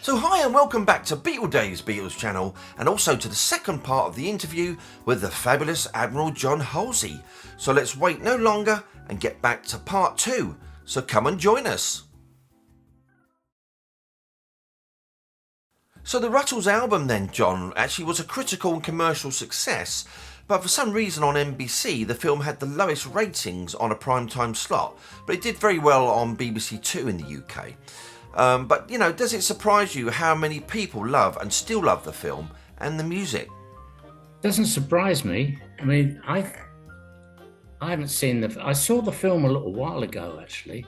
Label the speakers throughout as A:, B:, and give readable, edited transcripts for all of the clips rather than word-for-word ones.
A: So hi and welcome back to BeatleDave's Beatles channel, and also to the second part of the interview with the fabulous Admiral John Halsey. So let's wait no longer and get back to part 2. So come and join us. So the Rutles album then, John, actually was a critical and commercial success, but for some reason on NBC the film had the lowest ratings on a primetime slot, but it did very well on BBC Two in the UK. But, you know, does it surprise you how many people love and still love the film and the music?
B: Doesn't surprise me. I mean, I haven't seen I saw the film a little while ago, actually.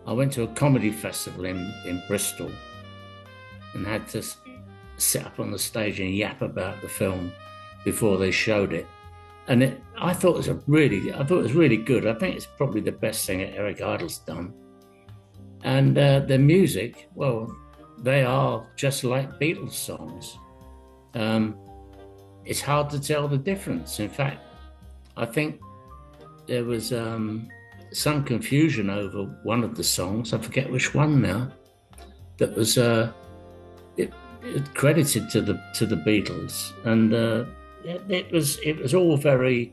B: I went to a comedy festival in Bristol and had to sit up on the stage and yap about the film before they showed it. And I thought it was really good. I think it's probably the best thing that Eric Idle's done. And the music, well, they are just like Beatles songs. It's hard to tell the difference. In fact, I think there was some confusion over one of the songs. I forget which one now. That was it credited to the Beatles, and it was all very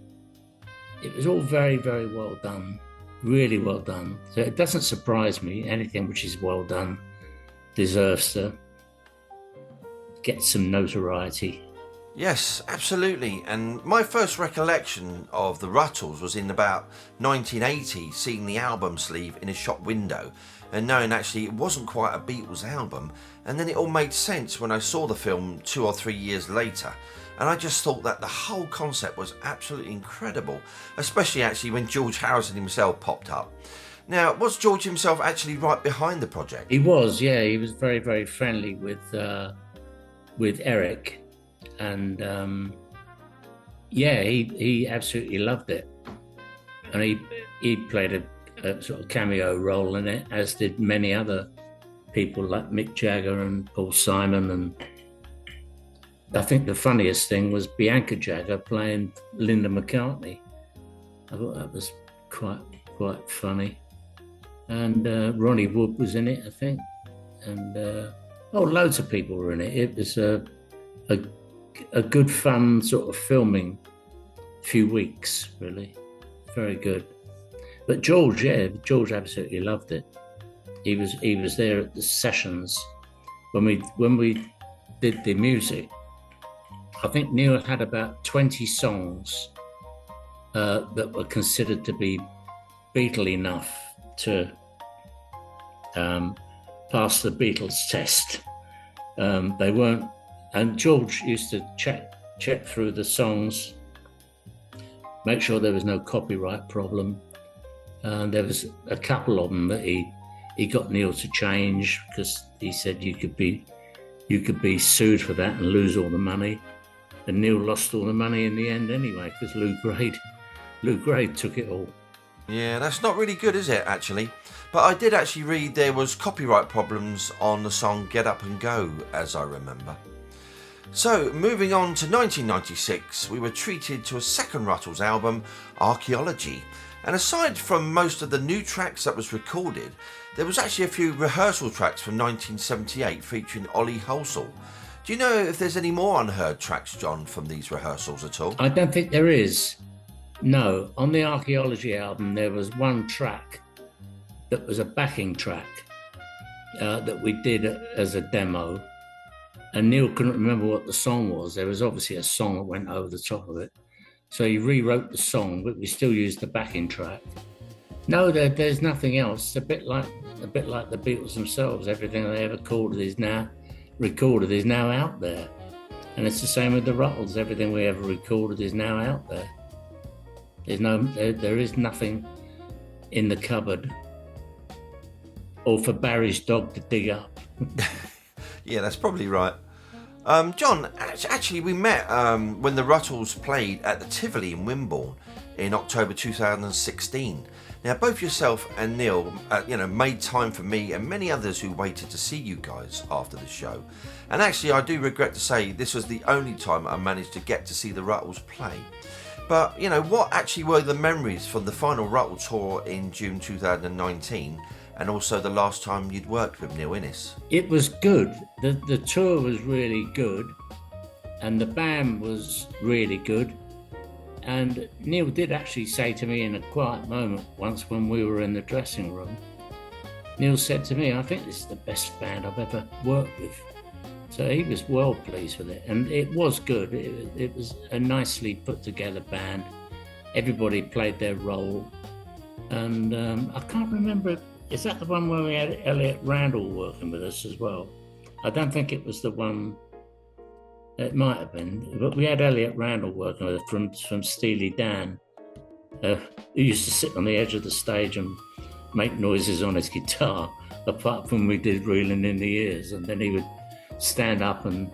B: well done. Really well done. So it doesn't surprise me. Anything which is well done deserves to get some notoriety.
A: Yes, absolutely. And my first recollection of the Rutles was in about 1980, seeing the album sleeve in a shop window and knowing actually it wasn't quite a Beatles album. And then it all made sense when I saw the film 2 or 3 years later. And I just thought that the whole concept was absolutely incredible, especially actually when George Harrison himself popped up. Now, was George himself actually right behind the project?
B: He was, yeah. He was very, very friendly with Eric, and he absolutely loved it. And he played a sort of cameo role in it, as did many other people like Mick Jagger and Paul Simon. And I think the funniest thing was Bianca Jagger playing Linda McCartney. I thought that was quite funny. And Ronnie Wood was in it, I think. And loads of people were in it. It was a good, fun sort of filming few weeks, really. Very good. But George absolutely loved it. He was there at the sessions when we did the music. I think Neil had about 20 songs that were considered to be Beatle enough to pass the Beatles test. They weren't, and George used to check through the songs, make sure there was no copyright problem. There was a couple of them that he got Neil to change, because he said you could be sued for that and lose all the money. And Neil lost all the money in the end anyway, because Lou Grade took it all.
A: Yeah, that's not really good, is it, actually? But I did actually read there was copyright problems on the song Get Up and Go, as I remember. So, moving on to 1996, we were treated to a second Rutles album, Archaeology. And aside from most of the new tracks that was recorded, there was actually a few rehearsal tracks from 1978 featuring Ollie Halsall. Do you know if there's any more unheard tracks, John, from these rehearsals at all?
B: I don't think there is. No. On the Archaeology album, there was one track that was a backing track that we did as a demo. And Neil couldn't remember what the song was. There was obviously a song that went over the top of it. So he rewrote the song, but we still used the backing track. No, there's nothing else. It's a bit like the Beatles themselves. Everything they ever recorded is now out there. And it's the same with the Rutles. Everything we ever recorded is now out there. There is nothing in the cupboard or for Barry's dog to dig up.
A: Yeah, that's probably right. John, actually we met when the Rutles played at the Tivoli in Wimborne in October 2016. Now, both yourself and Neil, made time for me and many others who waited to see you guys after the show. And actually, I do regret to say this was the only time I managed to get to see the Rutles play. But, what actually were the memories from the final Rutles tour in June 2019? and also the last time you'd worked with Neil Innes.
B: It was good. The tour was really good, and the band was really good. And Neil did actually say to me in a quiet moment once when we were in the dressing room, Neil said to me, "I think this is the best band I've ever worked with." So he was well pleased with it, and it was good. It was a nicely put together band. Everybody played their role, and I can't remember, is that the one where we had Elliot Randall working with us as well? I don't think it was the one. It might have been, but we had Elliot Randall working with us from Steely Dan, who used to sit on the edge of the stage and make noises on his guitar, apart from we did Reeling in the Ears, and then he would stand up and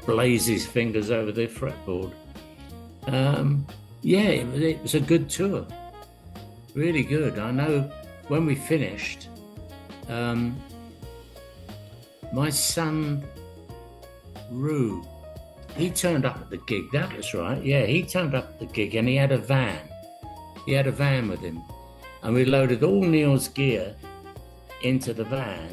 B: blaze his fingers over the fretboard. It was a good tour, really good. I know when we finished, my son, Rue, he turned up at the gig. That was right. Yeah, he turned up at the gig and he had a van. He had a van with him. And we loaded all Neil's gear into the van.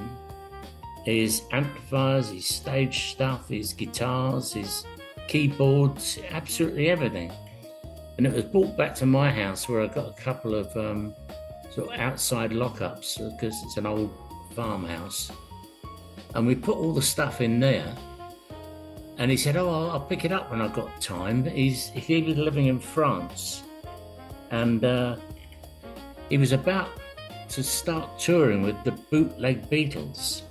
B: His amplifiers, his stage stuff, his guitars, his keyboards, absolutely everything. And it was brought back to my house where I got a couple of sort of outside lockups because it's an old farmhouse. And we put all the stuff in there, and he said, "Oh, I'll pick it up when I've got time." He was living in France, and he was about to start touring with the bootleg Beatles,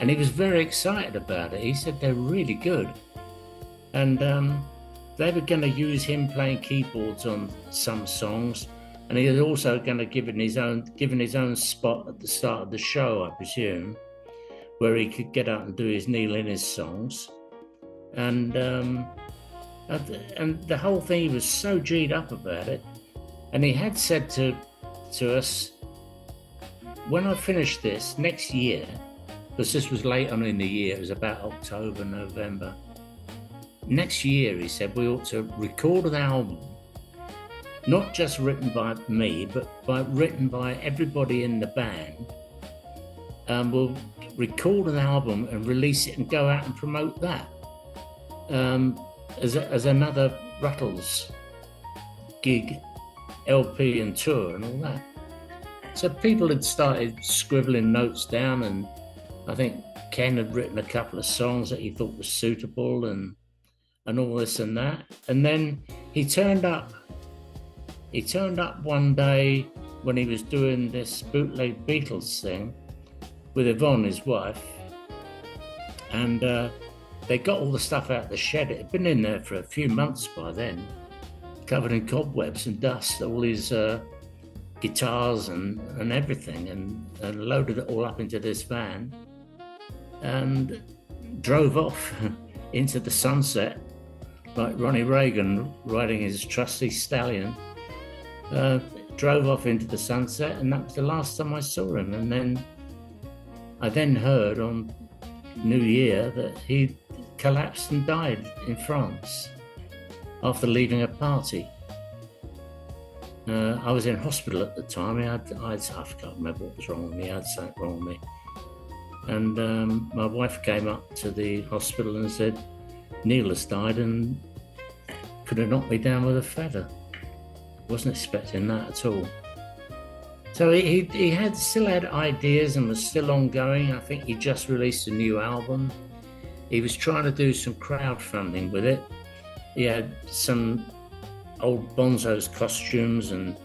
B: and he was very excited about it. He said they're really good, and they were going to use him playing keyboards on some songs, and he was also going to given his own spot at the start of the show, I presume, where he could get up and do his Neil Innes songs. And the whole thing, he was so G'd up about it. And he had said to us, when I finish this next year, because this was late on in the year, it was about October, November. Next year, he said, we ought to record an album, not just written by me, but written by everybody in the band. We'll record an album and release it and go out and promote that as another Rutles gig, LP and tour and all that. So people had started scribbling notes down, and I think Ken had written a couple of songs that he thought was suitable and all this and that. And then he turned up one day when he was doing this bootleg Beatles thing with Yvonne, his wife, and they got all the stuff out of the shed. It had been in there for a few months by then, covered in cobwebs and dust, all his guitars and everything, and loaded it all up into this van and drove off into the sunset like Ronnie Reagan riding his trusty stallion. Drove off into the sunset, and that was the last time I saw him. And then I heard on New Year that he collapsed and died in France after leaving a party. I was in hospital at the time. I can't remember what was wrong with me. I had something wrong with me. And my wife came up to the hospital and said, "Neil has died," and could have knocked me down with a feather. Wasn't expecting that at all. So he still had ideas and was still ongoing. I think he just released a new album. He was trying to do some crowdfunding with it. He had some old Bonzo's costumes and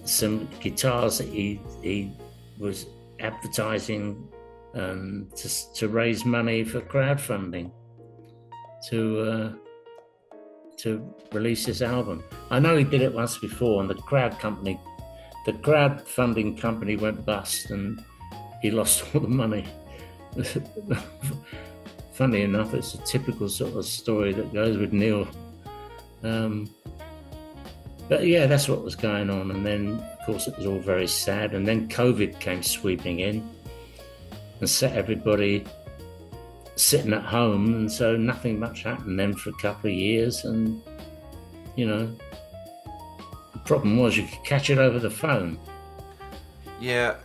B: some guitars that he was advertising to raise money for crowdfunding to release his album. I know he did it once before, and the crowdfunding company went bust and he lost all the money. Funny enough, it's a typical sort of story that goes with Neil. But yeah, that's what was going on. And then, of course, it was all very sad. And then COVID came sweeping in and set everybody sitting at home. And so nothing much happened then for a couple of years. And, you know, the problem was you could catch it over the phone.
A: Yeah,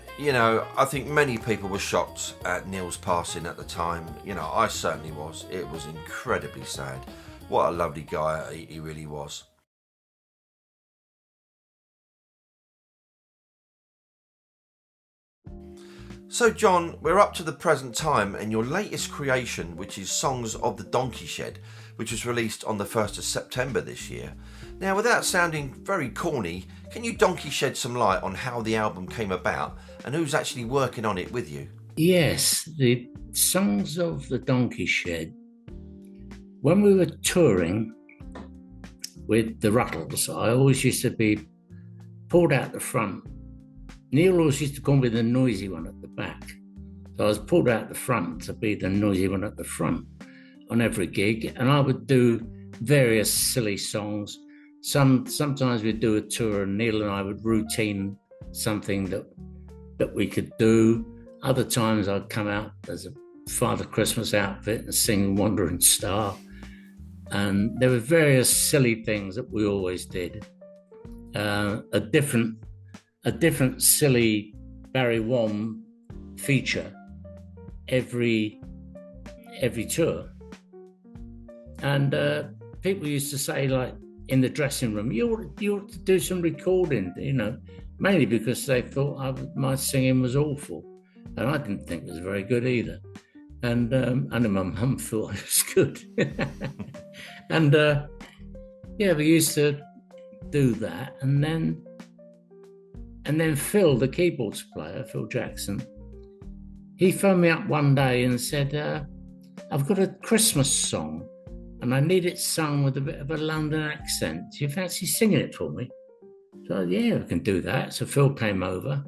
A: I think many people were shocked at Neil's passing at the time. I certainly was. It was incredibly sad. What a lovely guy he really was. So, John, we're up to the present time and your latest creation, which is Songs of the Donkey Shed, which was released on the 1st of September this year. Now, without sounding very corny, can you donkey shed some light on how the album came about and who's actually working on it with you?
B: Yes, the Songs of the Donkey Shed. When we were touring with the Rutles, I always used to be pulled out the front. Neil always used to call me the noisy one at the back. So I was pulled out the front to be the noisy one at the front on every gig. And I would do various silly songs. Sometimes we'd do a tour and Neil and I would routine something that we could do. Other times I'd come out as a Father Christmas outfit and sing Wandering Star. And there were various silly things that we always did. A different silly Barry Wom feature every tour. And people used to say, like, in the dressing room, you ought to do some recording, mainly because they thought my singing was awful. And I didn't think it was very good either. And my mum thought it was good. And we used to do that. And then Phil, the keyboards player, Phil Jackson, he phoned me up one day and said, I've got a Christmas song and I need it sung with a bit of a London accent. Do you fancy singing it for me? So, yeah, I can do that. So Phil came over.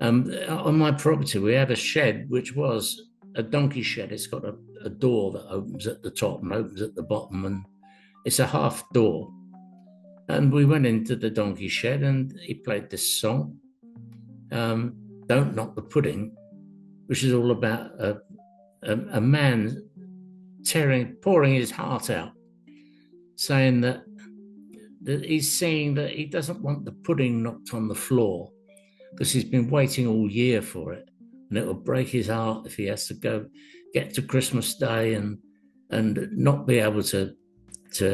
B: On my property, we had a shed, which was a donkey shed. It's got a door that opens at the top and opens at the bottom, and it's a half door. And we went into the donkey shed and he played this song, Don't Knock the Pudding, which is all about a man pouring his heart out, saying that he's saying that he doesn't want the pudding knocked on the floor because he's been waiting all year for it, and it will break his heart if he has to get to Christmas Day and not be able to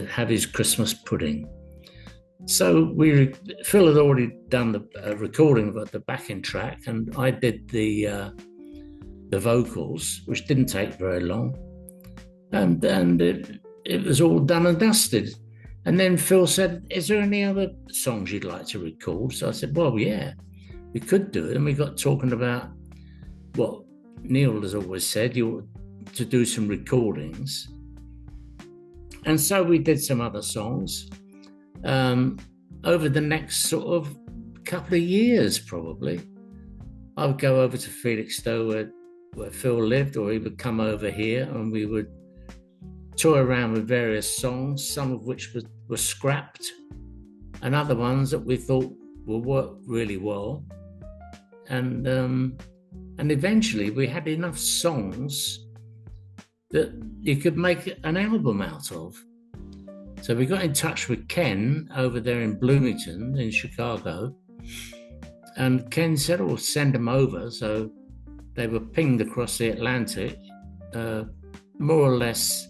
B: have his Christmas pudding. So Phil had already done the recording of the backing track, and I did the vocals, which didn't take very long, and it was all done and dusted. And then Phil said, "Is there any other songs you'd like to record?" So I said, "Well, yeah, we could do it." And we got talking about what Neil has always said, you ought to do some recordings. And so we did some other songs. Over the next sort of couple of years, probably, I would go over to Felixstowe where Phil lived, or he would come over here and we would tour around with various songs, some of which were scrapped and other ones that we thought will work really well. And eventually we had enough songs that you could make an album out of. So we got in touch with Ken over there in Bloomington in Chicago, and Ken said, "Oh, send them over." So they were pinged across the Atlantic, more or less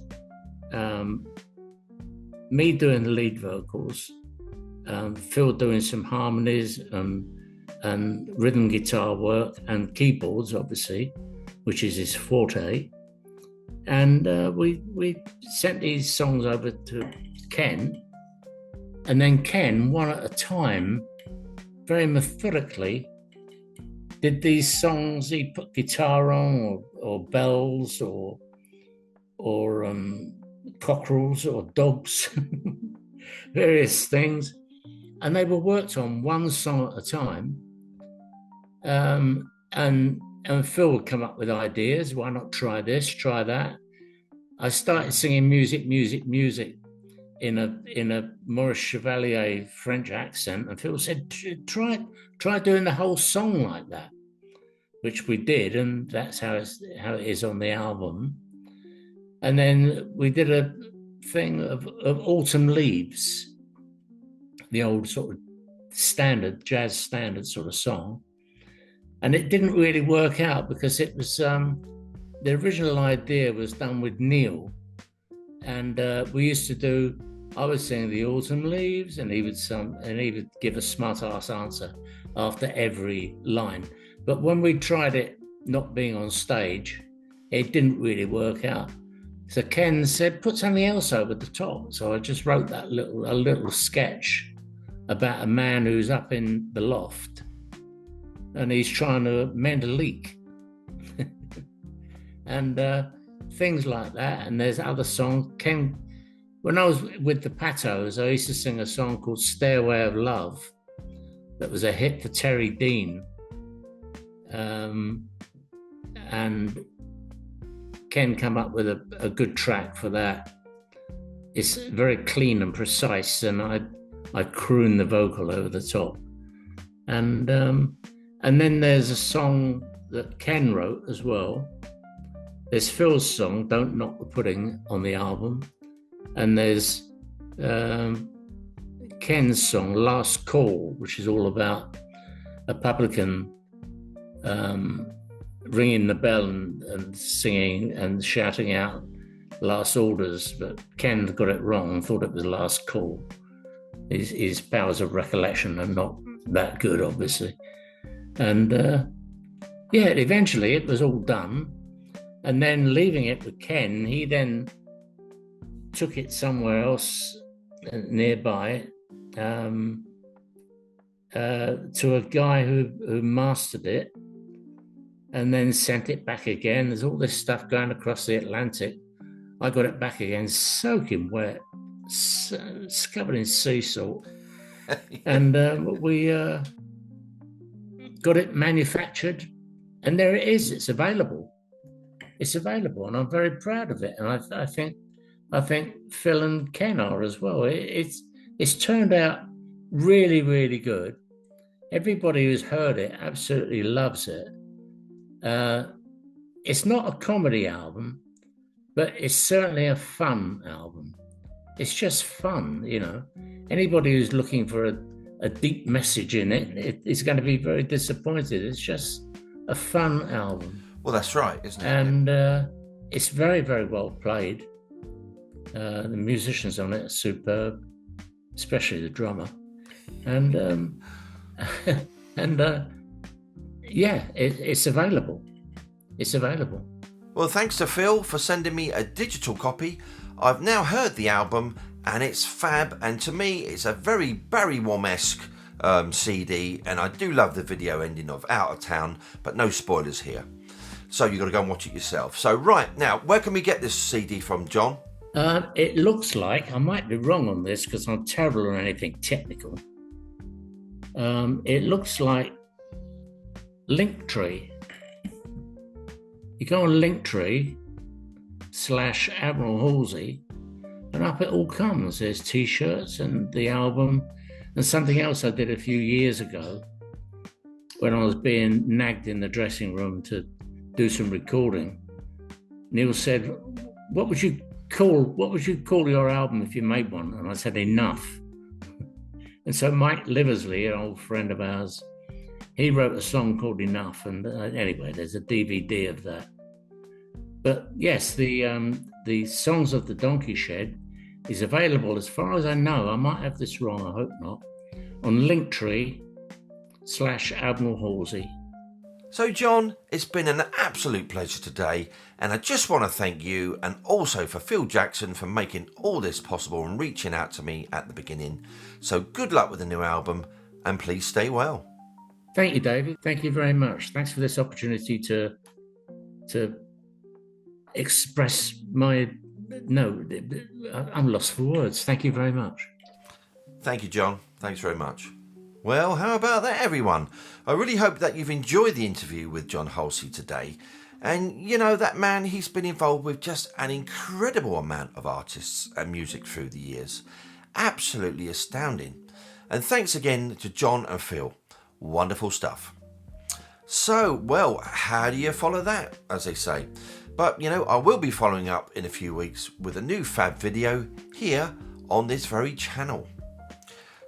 B: me doing the lead vocals, Phil doing some harmonies and rhythm guitar work and keyboards, obviously, which is his forte. And we sent these songs over to Ken, and then Ken, one at a time, very methodically, did these songs. He put guitar on, or bells, or cockerels, or dogs, various things, and they were worked on one song at a time. And Phil would come up with ideas. Why not try this, try that? I started singing music in a Maurice Chevalier French accent, and Phil said, try doing the whole song like that, which we did, and that's how it is on the album. And then we did a thing of Autumn Leaves, the old sort of standard, jazz standard sort of song. And it didn't really work out because it was the original idea was done with Neil, and we used to do. I would sing the autumn leaves, and he would give a smart ass answer after every line. But when we tried it, not being on stage, it didn't really work out. So Ken said, "Put something else over the top." So I just wrote a little sketch about a man who's up in the loft and he's trying to mend a leak. And things like that. And there's other songs. When I was with the Pattos, I used to sing a song called Stairway of Love that was a hit for Terry Dean. And Ken come up with a good track for that. It's very clean and precise, and I croon the vocal over the top. And then there's a song that Ken wrote as well. There's Phil's song, Don't Knock the Pudding, on the album. And there's Ken's song, Last Call, which is all about a publican ringing the bell and singing and shouting out last orders. But Ken got it wrong and thought it was Last Call. His powers of recollection are not that good, obviously. And eventually it was all done. And then leaving it with Ken, he then took it somewhere else nearby to a guy who mastered it and then sent it back again. There's all this stuff going across the Atlantic. I got it back again, soaking wet, it's covered in sea salt. And we got it manufactured, and there it is. It's available. It's available, and I'm very proud of it. And I think Phil and Ken are as well. It's turned out really, really good. Everybody who's heard it absolutely loves it. It's not a comedy album, but it's certainly a fun album. It's just fun, you know. Anybody who's looking for a deep message in it is going to be very disappointed. It's just a fun album.
A: Well, that's right, isn't it?
B: And it's very, very well played. The musicians on it are superb, especially the drummer. And it's available. It's available.
A: Well, thanks to Phil for sending me a digital copy. I've now heard the album and it's fab, and to me it's a very Barry Wom-esque CD, and I do love the video ending of Out of Town, but no spoilers here. So you've got to go and watch it yourself. So right, now, where can we get this CD from, John?
B: It looks like, I might be wrong on this because I'm terrible on anything technical. It looks like Linktree. You go on Linktree/Admiral Halsey, and up it all comes. There's T-shirts and the album and something else I did a few years ago when I was being nagged in the dressing room to do some recording. Neil said, what would you call your album if you made one? And I said, Enough. And so Mike Liversley, an old friend of ours, he wrote a song called Enough, and anyway, there's a DVD of that. But yes, the Songs of the Donkey Shed is available, as far as I know, I might have this wrong, I hope not, on Linktree/Admiral Halsey.
A: So John, it's been an absolute pleasure today, and I just want to thank you, and also for Phil Jackson for making all this possible and reaching out to me at the beginning. So good luck with the new album, and please stay well.
B: Thank you, David. Thank you very much. Thanks for this opportunity to express I'm lost for words. Thank you very much.
A: Thank you, John. Thanks very much. Well, how about that, everyone? I really hope that you've enjoyed the interview with John Halsey today. And, you know, that man, he's been involved with just an incredible amount of artists and music through the years. Absolutely astounding. And thanks again to John and Phil. Wonderful stuff. So, well, how do you follow that, as they say? But, you know, I will be following up in a few weeks with a new fab video here on this very channel.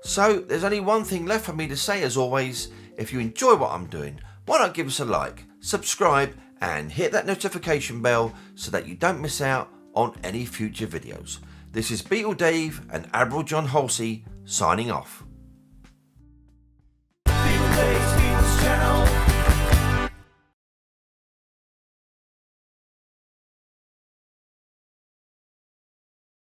A: So, there's only one thing left for me to say, as always. If you enjoy what I'm doing, why not give us a like, subscribe and hit that notification bell so that you don't miss out on any future videos. This is Beatle Dave and Admiral John Halsey signing off.
C: BeatleDave's Beatles channel.